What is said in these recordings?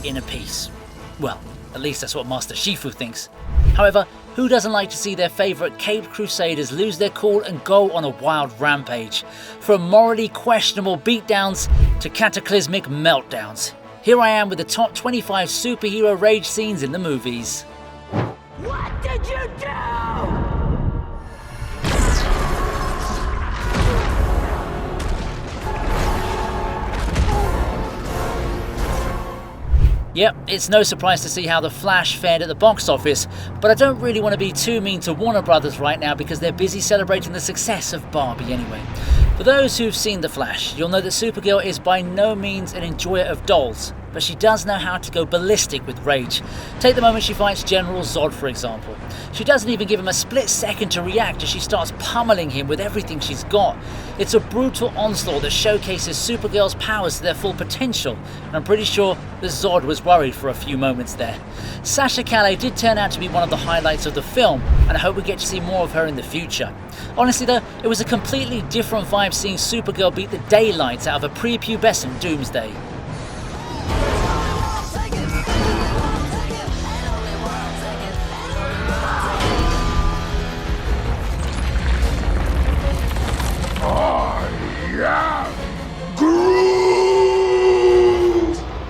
inner peace. Well, at least that's what Master Shifu thinks. However, who doesn't like to see their favourite caped crusaders lose their cool and go on a wild rampage? From morally questionable beatdowns to cataclysmic meltdowns. Here I am with the top 25 superhero rage scenes in the movies. What did you do? Yep, it's no surprise to see how The Flash fared at the box office, but I don't really want to be too mean to Warner Brothers right now because they're busy celebrating the success of Barbie anyway. For those who've seen The Flash, you'll know that Supergirl is by no means an enjoyer of dolls, but she does know how to go ballistic with rage. Take the moment she fights General Zod, for example. She doesn't even give him a split second to react as she starts pummeling him with everything she's got. It's a brutal onslaught that showcases Supergirl's powers to their full potential, and I'm pretty sure that Zod was worried for a few moments there. Sasha Calle did turn out to be one of the highlights of the film, and I hope we get to see more of her in the future. Honestly though, it was a completely different vibe seeing Supergirl beat the daylights out of a prepubescent Doomsday.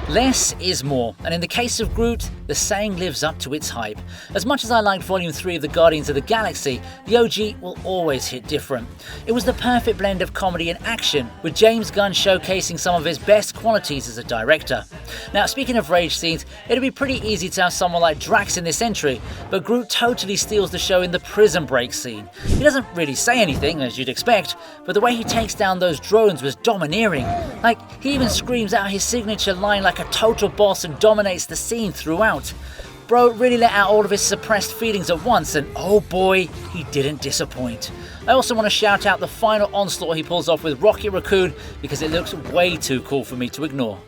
Less is more, and in the case of Groot, the saying lives up to its hype. As much as I liked Volume 3 of the Guardians of the Galaxy, the OG will always hit different. It was the perfect blend of comedy and action, with James Gunn showcasing some of his best qualities as a director. Now, speaking of rage scenes, it'd be pretty easy to have someone like Drax in this entry, but Groot totally steals the show in the prison break scene. He doesn't really say anything, as you'd expect, but the way he takes down those drones was domineering. Like, he even screams out his signature line like a total boss and dominates the scene throughout. Bro really let out all of his suppressed feelings at once, and oh boy, he didn't disappoint. I also want to shout out the final onslaught he pulls off with Rocket Raccoon because it looks way too cool for me to ignore.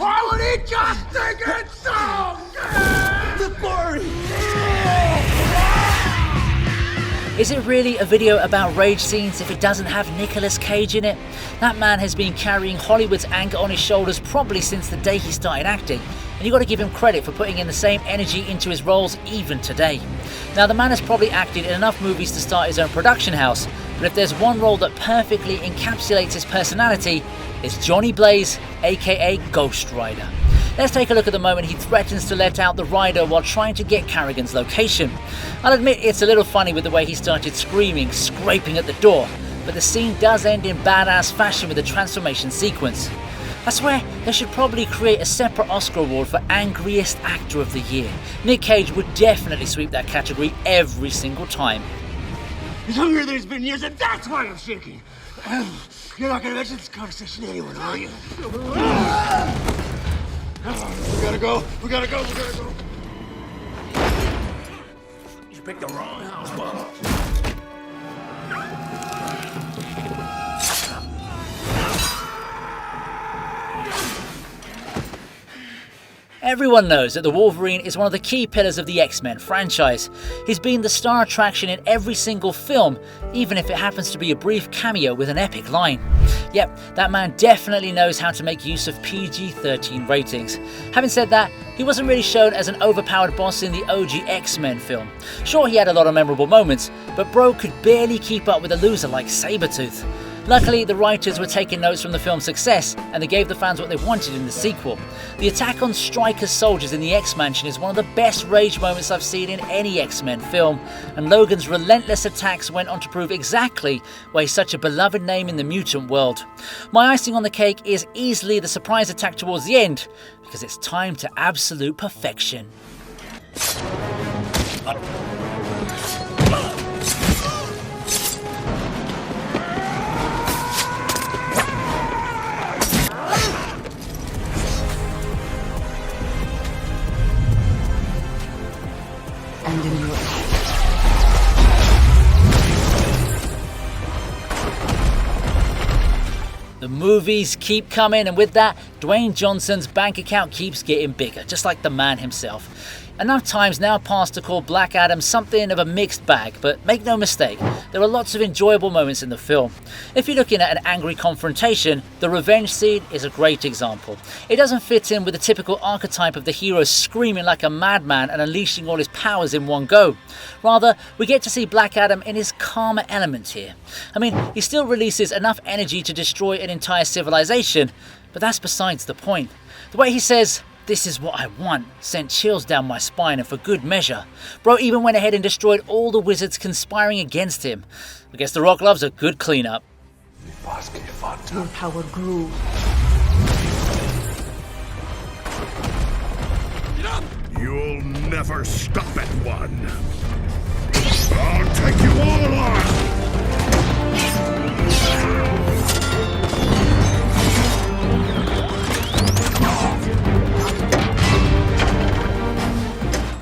I would eat just think it's so good! The glory! Is it really a video about rage scenes if it doesn't have Nicolas Cage in it? That man has been carrying Hollywood's anger on his shoulders probably since the day he started acting, and you got to give him credit for putting in the same energy into his roles even today. Now, the man has probably acted in enough movies to start his own production house, but if there's one role that perfectly encapsulates his personality, it's Johnny Blaze, aka Ghost Rider. Let's take a look at the moment he threatens to let out the rider while trying to get Carrigan's location. I'll admit it's a little funny with the way he started screaming, scraping at the door, but the scene does end in badass fashion with the transformation sequence. I swear they should probably create a separate Oscar award for Angriest Actor of the Year. Nick Cage would definitely sweep that category every single time. He's hungrier than he's been years, and that's why I'm shaking. You're not gonna mention this conversation to anyone, are you? We gotta go. You picked the wrong house, Bob. Everyone knows that the Wolverine is one of the key pillars of the X-Men franchise. He's been the star attraction in every single film, even if it happens to be a brief cameo with an epic line. Yep, that man definitely knows how to make use of PG-13 ratings. Having said that, he wasn't really shown as an overpowered boss in the OG X-Men film. Sure, he had a lot of memorable moments, but bro could barely keep up with a loser like Sabretooth. Luckily, the writers were taking notes from the film's success, and they gave the fans what they wanted in the sequel. The attack on Stryker's soldiers in the X-Mansion is one of the best rage moments I've seen in any X-Men film, and Logan's relentless attacks went on to prove exactly why he's such a beloved name in the mutant world. My icing on the cake is easily the surprise attack towards the end, because it's time to absolute perfection. The movies keep coming, and with that, Dwayne Johnson's bank account keeps getting bigger, just like the man himself. Enough times now passed to call Black Adam something of a mixed bag, but make no mistake, there are lots of enjoyable moments in the film. If you're looking at an angry confrontation, the revenge scene is a great example. It doesn't fit in with the typical archetype of the hero screaming like a madman and unleashing all his powers in one go. Rather, we get to see Black Adam in his calmer element here. I mean, he still releases enough energy to destroy an entire civilization, but that's besides the point. The way he says, "This is what I want," sent chills down my spine, and for good measure. Bro even went ahead and destroyed all the wizards conspiring against him. I guess The Rock loves a good cleanup. Your power grew. You'll never stop at one. I'll take you all on!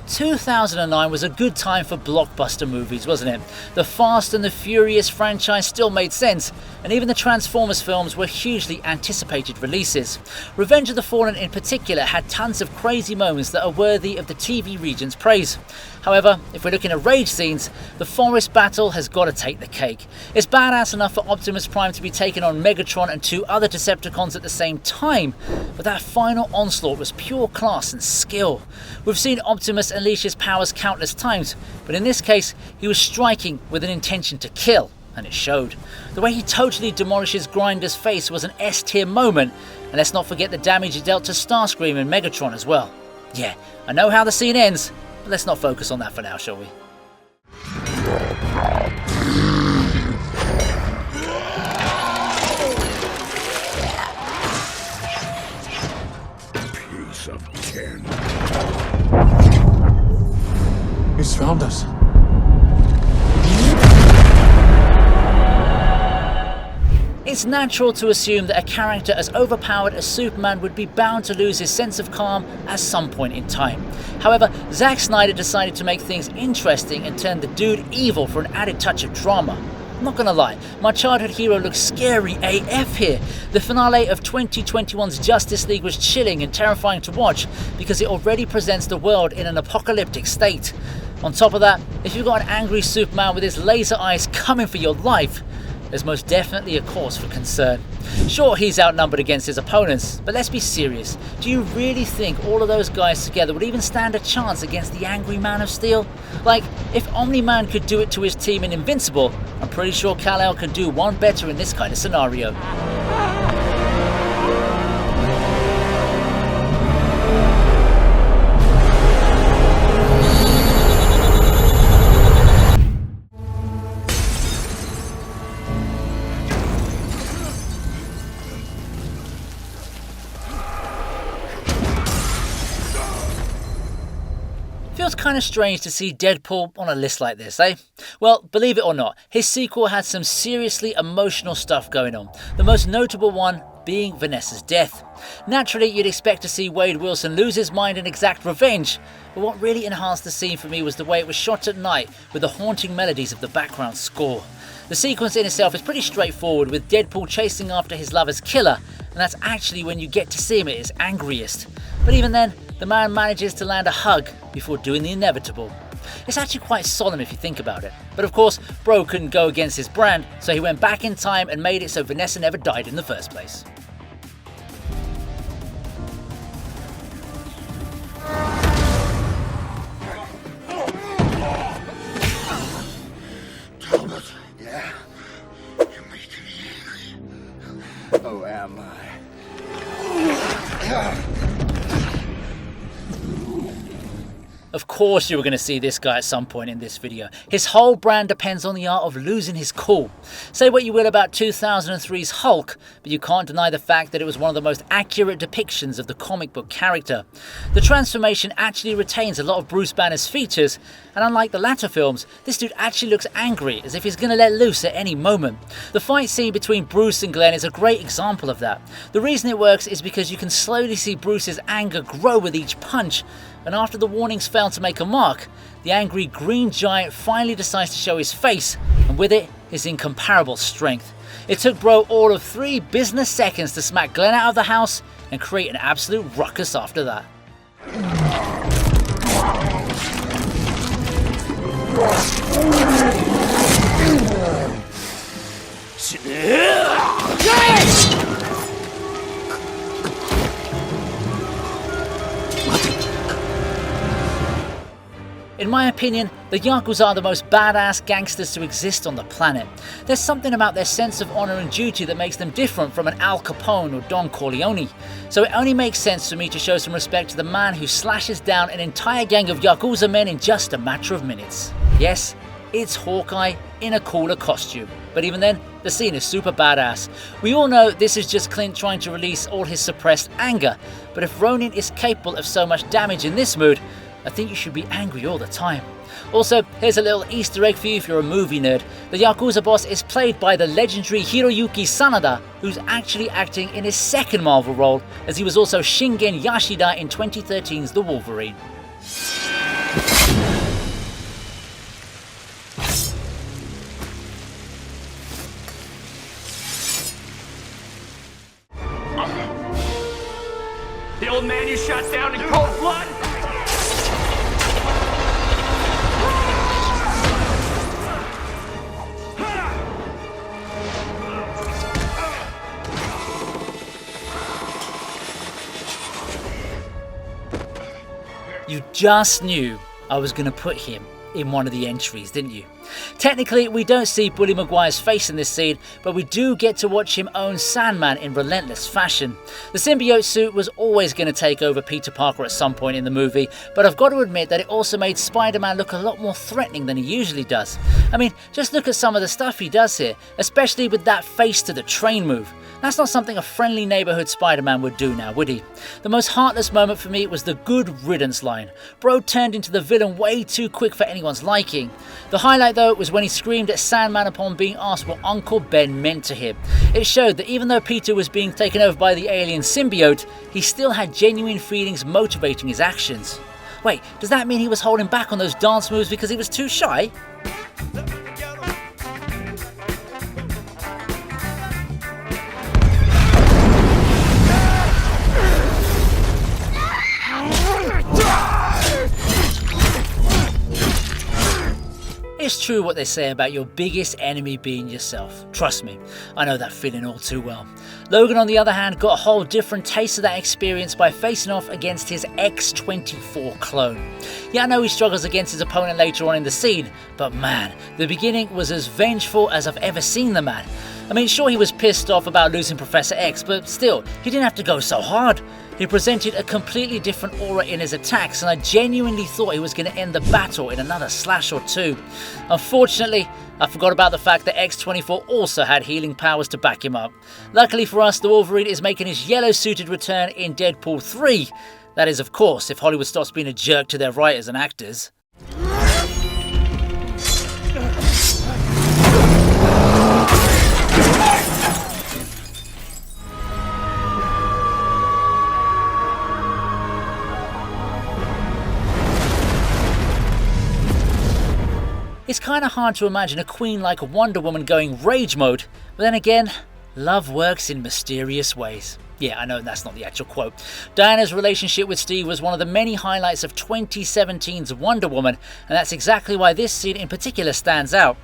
2009 was a good time for blockbuster movies, wasn't it? The Fast and the Furious franchise still made sense, and even the Transformers films were hugely anticipated releases. Revenge of the Fallen in particular had tons of crazy moments that are worthy of the TV region's praise. However, if we're looking at rage scenes, the forest battle has got to take the cake. It's badass enough for Optimus Prime to be taking on Megatron and 2 other Decepticons at the same time, but that final onslaught was pure class and skill. We've seen Optimus unleash his powers countless times, but in this case, he was striking with an intention to kill, and it showed. The way he totally demolishes Grinder's face was an S-tier moment, and let's not forget the damage he dealt to Starscream and Megatron as well. Yeah, I know how the scene ends, but let's not focus on that for now, shall we? Piece of tin. He's found us. It's natural to assume that a character as overpowered as Superman would be bound to lose his sense of calm at some point in time. However, Zack Snyder decided to make things interesting and turn the dude evil for an added touch of drama. I'm not gonna lie, my childhood hero looks scary AF here. The finale of 2021's Justice League was chilling and terrifying to watch because it already presents the world in an apocalyptic state. On top of that, if you've got an angry Superman with his laser eyes coming for your life, there's most definitely a cause for concern. Sure, he's outnumbered against his opponents, but let's be serious. Do you really think all of those guys together would even stand a chance against the angry Man of Steel? Like, if Omni-Man could do it to his team in Invincible, I'm pretty sure Kal-El can do one better in this kind of scenario. Feels kind of strange to see Deadpool on a list like this, eh? Well, believe it or not, his sequel had some seriously emotional stuff going on, the most notable one being Vanessa's death. Naturally, you'd expect to see Wade Wilson lose his mind and exact revenge, but what really enhanced the scene for me was the way it was shot at night with the haunting melodies of the background score. The sequence in itself is pretty straightforward, with Deadpool chasing after his lover's killer, and that's actually when you get to see him at his angriest. But even then, the man manages to land a hug before doing the inevitable. It's actually quite solemn if you think about it. But of course, bro couldn't go against his brand, so he went back in time and made it so Vanessa never died in the first place. Yeah? You're making me angry. Oh, am I? Of course you were going to see this guy at some point in this video. His whole brand depends on the art of losing his cool. Say what you will about 2003's Hulk, but you can't deny the fact that it was one of the most accurate depictions of the comic book character. The transformation actually retains a lot of Bruce Banner's features, and unlike the latter films, this dude actually looks angry, as if he's going to let loose at any moment. The fight scene between Bruce and Glenn is a great example of that. The reason it works is because you can slowly see Bruce's anger grow with each punch, and after the warnings fail to make a mark, the angry green giant finally decides to show his face, and and with it, his incomparable strength. It took Bro all of 3 business seconds to smack Glenn out of the house and create an absolute ruckus after that. In my opinion, the Yakuza are the most badass gangsters to exist on the planet. There's something about their sense of honor and duty that makes them different from an Al Capone or Don Corleone. So it only makes sense for me to show some respect to the man who slashes down an entire gang of Yakuza men in just a matter of minutes. Yes, it's Hawkeye in a cooler costume. But even then, the scene is super badass. We all know this is just Clint trying to release all his suppressed anger. But if Ronin is capable of so much damage in this mood, I think you should be angry all the time. Also, here's a little Easter egg for you if you're a movie nerd. The Yakuza boss is played by the legendary Hiroyuki Sanada, who's actually acting in his second Marvel role, as he was also Shingen Yashida in 2013's The Wolverine. The old man you shot down in cold blood? You just knew I was going to put him in one of the entries, didn't you? Technically, we don't see Bully Maguire's face in this scene, but we do get to watch him own Sandman in relentless fashion. The symbiote suit was always going to take over Peter Parker at some point in the movie, but I've got to admit that it also made Spider-Man look a lot more threatening than he usually does. I mean, just look at some of the stuff he does here, especially with that face to the train move. That's not something a friendly neighborhood Spider-Man would do now, would he? The most heartless moment for me was the good riddance line. Bro turned into the villain way too quick for anyone's liking. The highlight though was when he screamed at Sandman upon being asked what Uncle Ben meant to him. It showed that even though Peter was being taken over by the alien symbiote, he still had genuine feelings motivating his actions. Wait, does that mean he was holding back on those dance moves because he was too shy? It's true what they say about your biggest enemy being yourself. Trust me, I know that feeling all too well. Logan, on the other hand, got a whole different taste of that experience by facing off against his X-24 clone. Yeah, I know he struggles against his opponent later on in the scene, but man, the beginning was as vengeful as I've ever seen the man. I mean, sure, he was pissed off about losing Professor X, but still, he didn't have to go so hard. He presented a completely different aura in his attacks, and I genuinely thought he was going to end the battle in another slash or two. Unfortunately, I forgot about the fact that X-24 also had healing powers to back him up. Luckily for us, the Wolverine is making his yellow-suited return in Deadpool 3. That is, of course, if Hollywood stops being a jerk to their writers and actors. It's kinda hard to imagine a queen like Wonder Woman going rage mode, but then again, love works in mysterious ways. Yeah, I know that's not the actual quote. Diana's relationship with Steve was one of the many highlights of 2017's Wonder Woman, and that's exactly why this scene in particular stands out.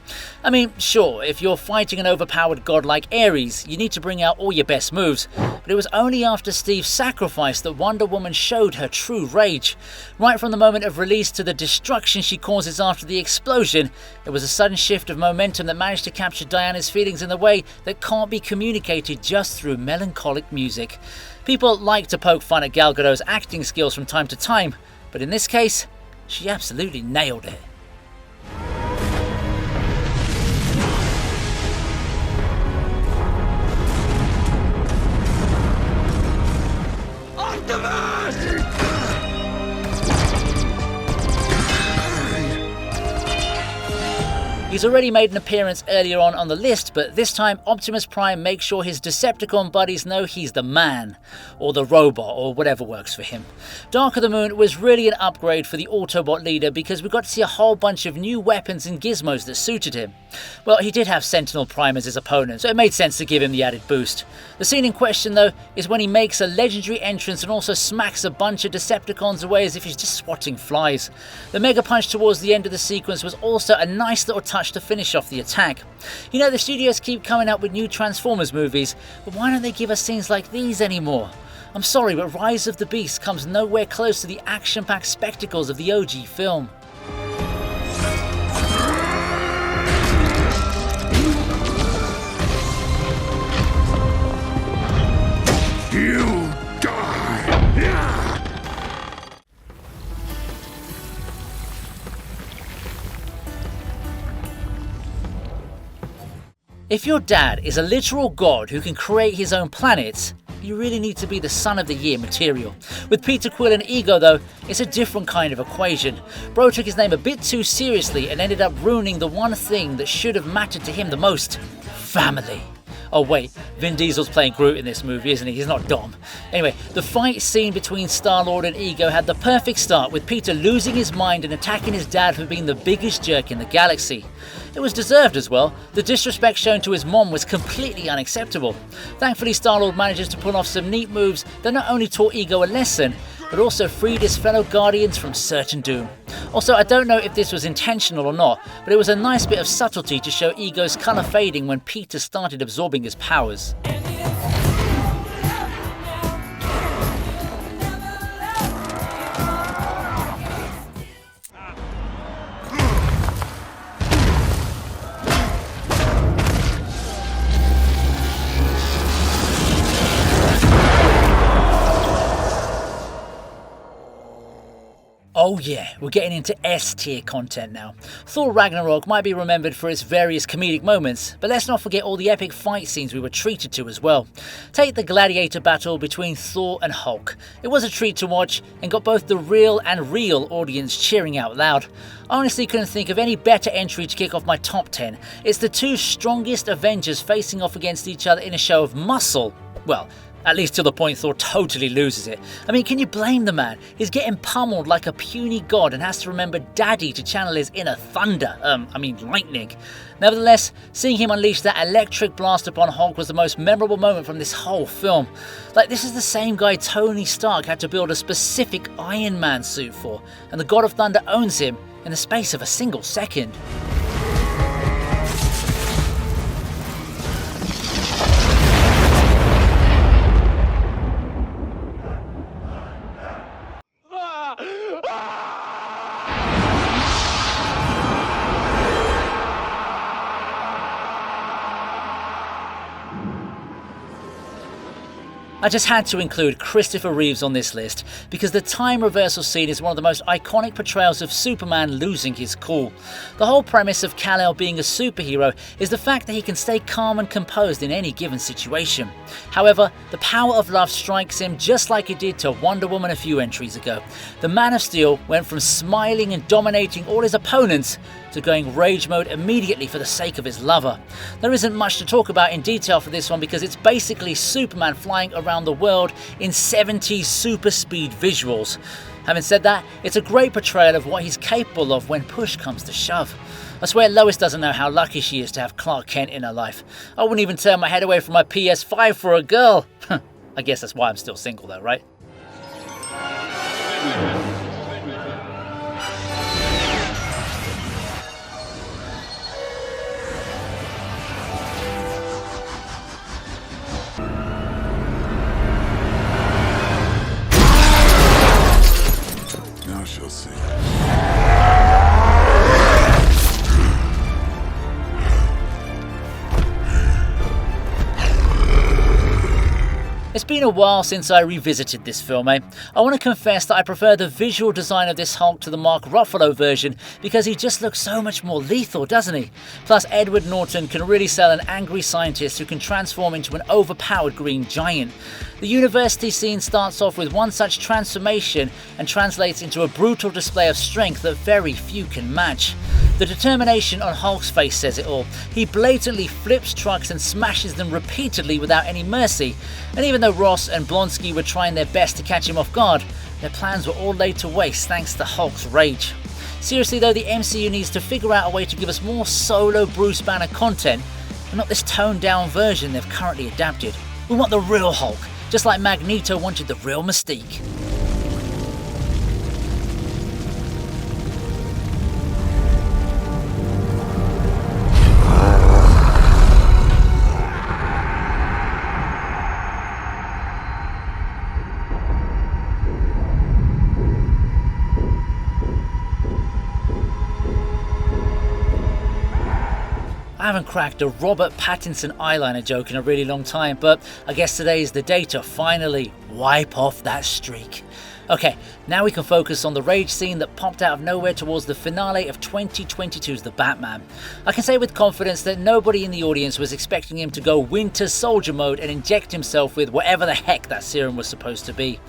I mean, sure, if you're fighting an overpowered god like Ares, you need to bring out all your best moves, but it was only after Steve's sacrifice that Wonder Woman showed her true rage. Right from the moment of release to the destruction she causes after the explosion, it was a sudden shift of momentum that managed to capture Diana's feelings in a way that can't be communicated just through melancholic music. People like to poke fun at Gal Gadot's acting skills from time to time, but in this case, she absolutely nailed it. OPTIMUS! He's already made an appearance earlier on the list, but this time Optimus Prime makes sure his Decepticon buddies know he's the man, or the robot, or whatever works for him. Dark of the Moon was really an upgrade for the Autobot leader because we got to see a whole bunch of new weapons and gizmos that suited him. Well, he did have Sentinel Prime as his opponent, so it made sense to give him the added boost. The scene in question though is when he makes a legendary entrance and also smacks a bunch of Decepticons away as if he's just swatting flies. The Mega Punch towards the end of the sequence was also a nice little touch to finish off the attack. You know, the studios keep coming up with new Transformers movies, but why don't they give us scenes like these anymore? I'm sorry, but Rise of the Beast comes nowhere close to the action-packed spectacles of the OG film. You die! If your dad is a literal god who can create his own planets, you really need to be the Son of the Year material. With Peter Quill and Ego though, it's a different kind of equation. Bro took his name a bit too seriously and ended up ruining the one thing that should have mattered to him the most: family. Oh wait, Vin Diesel's playing Groot in this movie, isn't he? He's not Dom. Anyway, the fight scene between Star-Lord and Ego had the perfect start, with Peter losing his mind and attacking his dad for being the biggest jerk in the galaxy. It was deserved as well. The disrespect shown to his mom was completely unacceptable. Thankfully, Star-Lord manages to pull off some neat moves that not only taught Ego a lesson, but also freed his fellow Guardians from certain doom. Also, I don't know if this was intentional or not, but it was a nice bit of subtlety to show Ego's colour fading when Peter started absorbing his powers. Oh yeah, we're getting into S-tier content now. Thor Ragnarok might be remembered for its various comedic moments, but let's not forget all the epic fight scenes we were treated to as well. Take the gladiator battle between Thor and Hulk. It was a treat to watch and got both the real audience cheering out loud. I honestly couldn't think of any better entry to kick off my top 10. It's the two strongest Avengers facing off against each other in a show of muscle. Well, at least till the point Thor totally loses it. I mean, can you blame the man? He's getting pummeled like a puny god and has to remember Daddy to channel his inner thunder. Lightning. Nevertheless, seeing him unleash that electric blast upon Hulk was the most memorable moment from this whole film. Like, this is the same guy Tony Stark had to build a specific Iron Man suit for, and the God of Thunder owns him in the space of a single second. I just had to include Christopher Reeves on this list because the time reversal scene is one of the most iconic portrayals of Superman losing his cool. The whole premise of Kal-El being a superhero is the fact that he can stay calm and composed in any given situation. However, the power of love strikes him just like it did to Wonder Woman a few entries ago. The Man of Steel went from smiling and dominating all his opponents to going rage mode immediately for the sake of his lover. There isn't much to talk about in detail for this one because it's basically Superman flying around the world in 70s super speed visuals. Having said that, it's a great portrayal of what he's capable of when push comes to shove. I swear Lois doesn't know how lucky she is to have Clark Kent in her life. I wouldn't even turn my head away from my PS5 for a girl. I guess that's why I'm still single though, right? Now she'll see. It's been a while since I revisited this film, I want to confess that I prefer the visual design of this Hulk to the Mark Ruffalo version because he just looks so much more lethal, doesn't he? Plus, Edward Norton can really sell an angry scientist who can transform into an overpowered green giant. The university scene starts off with one such transformation and translates into a brutal display of strength that very few can match. The determination on Hulk's face says it all. He blatantly flips trucks and smashes them repeatedly without any mercy, and even though Ross and Blonsky were trying their best to catch him off guard, their plans were all laid to waste thanks to Hulk's rage. Seriously though, the MCU needs to figure out a way to give us more solo Bruce Banner content, and not this toned down version they've currently adapted. We want the real Hulk, just like Magneto wanted the real Mystique. I haven't cracked a Robert Pattinson eyeliner joke in a really long time, but I guess today is the day to finally wipe off that streak. Okay, now we can focus on the rage scene that popped out of nowhere towards the finale of 2022's The Batman. I can say with confidence that nobody in the audience was expecting him to go Winter Soldier mode and inject himself with whatever the heck that serum was supposed to be.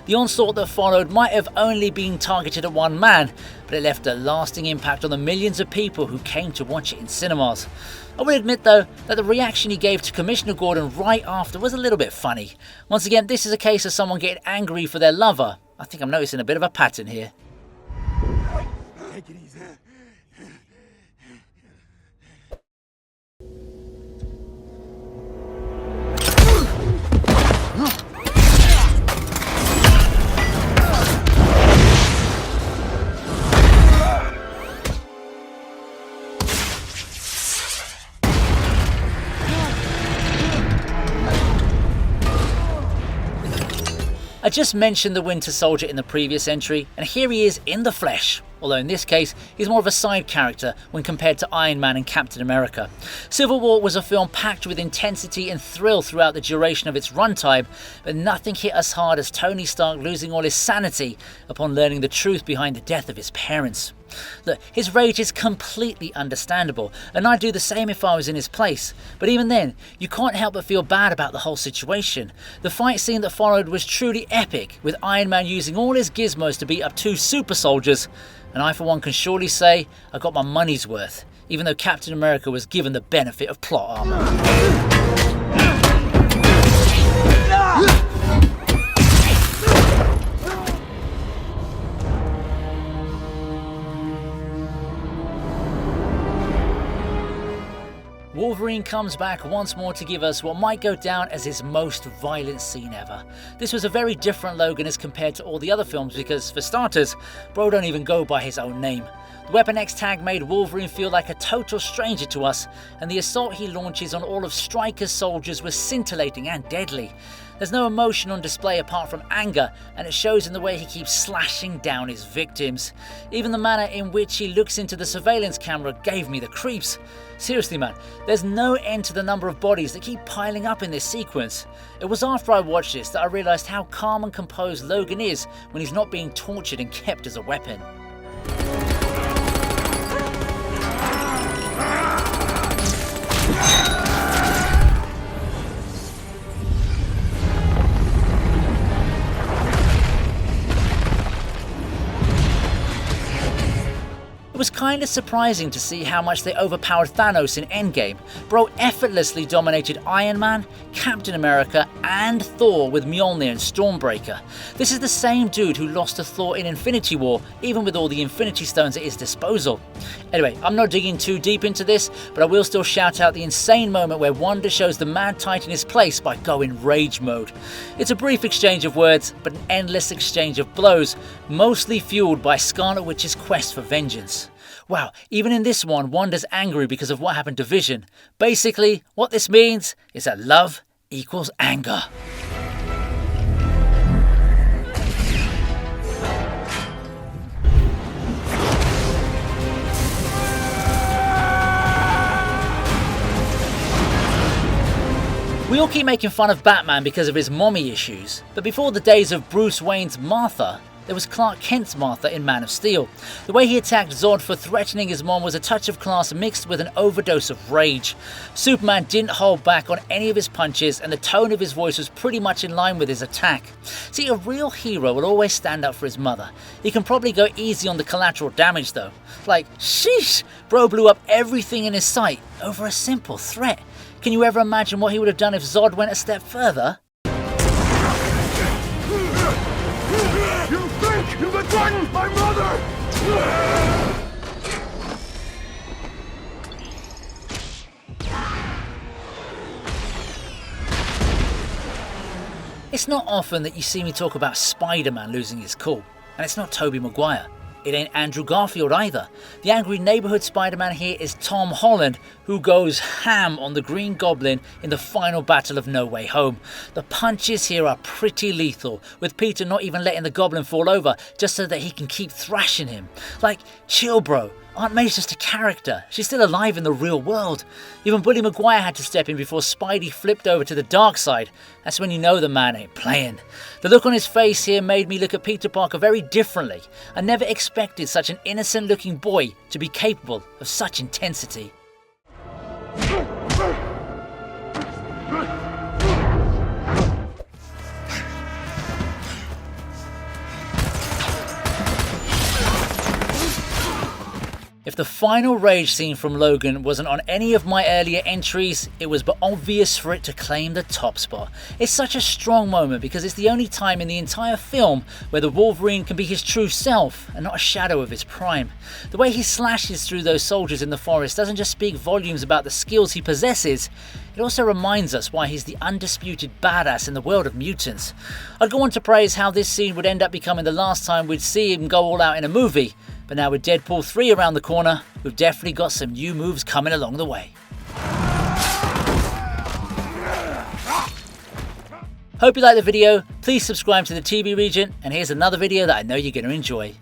The onslaught that followed might have only been targeted at one man, but it left a lasting impact on the millions of people who came to watch it in cinemas. I will admit though that the reaction he gave to Commissioner Gordon right after was a little bit funny. Once again, this is a case of someone getting angry for their lover. I think I'm noticing a bit of a pattern here. Take it easy. I just mentioned the Winter Soldier in the previous entry, and here he is in the flesh. Although in this case, he's more of a side character when compared to Iron Man and Captain America. Civil War was a film packed with intensity and thrill throughout the duration of its runtime, but nothing hit as hard as Tony Stark losing all his sanity upon learning the truth behind the death of his parents. Look, his rage is completely understandable, and I'd do the same if I was in his place, but even then, you can't help but feel bad about the whole situation. The fight scene that followed was truly epic, with Iron Man using all his gizmos to beat up two super soldiers, and I for one can surely say I got my money's worth, even though Captain America was given the benefit of plot armor. Wolverine comes back once more to give us what might go down as his most violent scene ever. This was a very different Logan as compared to all the other films because, for starters, bro don't even go by his own name. The Weapon X tag made Wolverine feel like a total stranger to us, and the assault he launches on all of Stryker's soldiers was scintillating and deadly. There's no emotion on display apart from anger, and it shows in the way he keeps slashing down his victims. Even the manner in which he looks into the surveillance camera gave me the creeps. Seriously man, there's no end to the number of bodies that keep piling up in this sequence. It was after I watched this that I realised how calm and composed Logan is when he's not being tortured and kept as a weapon. It was kinda surprising to see how much they overpowered Thanos in Endgame. Bro effortlessly dominated Iron Man, Captain America, and Thor with Mjolnir and Stormbreaker. This is the same dude who lost to Thor in Infinity War, even with all the Infinity Stones at his disposal. Anyway, I'm not digging too deep into this, but I will still shout out the insane moment where Wanda shows the Mad Titan his place by going rage mode. It's a brief exchange of words, but an endless exchange of blows, mostly fueled by Scarlet Witch's quest for vengeance. Wow, even in this one, Wanda's angry because of what happened to Vision. Basically, what this means is that love equals anger. We all keep making fun of Batman because of his mommy issues, but before the days of Bruce Wayne's Martha, there was Clark Kent's Martha in Man of Steel. The way he attacked Zod for threatening his mom was a touch of class mixed with an overdose of rage. Superman didn't hold back on any of his punches, and the tone of his voice was pretty much in line with his attack. See, a real hero will always stand up for his mother. He can probably go easy on the collateral damage though. Like, sheesh, bro blew up everything in his sight over a simple threat. Can you ever imagine what he would have done if Zod went a step further? You think you can threaten my mother? It's not often that you see me talk about Spider-Man losing his cool, and it's not Tobey Maguire. It ain't Andrew Garfield either. The angry neighborhood Spider-Man here is Tom Holland, who goes ham on the Green Goblin in the final battle of No Way Home. The punches here are pretty lethal, with Peter not even letting the Goblin fall over just so that he can keep thrashing him. Like, chill bro, Aunt May's just a character. She's still alive in the real world. Even Bully Maguire had to step in before Spidey flipped over to the dark side. That's when you know the man ain't playing. The look on his face here made me look at Peter Parker very differently. I never expected such an innocent looking boy to be capable of such intensity. If the final rage scene from Logan wasn't on any of my earlier entries, it was but obvious for it to claim the top spot. It's such a strong moment because it's the only time in the entire film where the Wolverine can be his true self and not a shadow of his prime. The way he slashes through those soldiers in the forest doesn't just speak volumes about the skills he possesses, it also reminds us why he's the undisputed badass in the world of mutants. I'd go on to praise how this scene would end up becoming the last time we'd see him go all out in a movie, but now with Deadpool 3 around the corner, we've definitely got some new moves coming along the way. Hope you liked the video, please subscribe to the TV Regent, and here's another video that I know you're going to enjoy.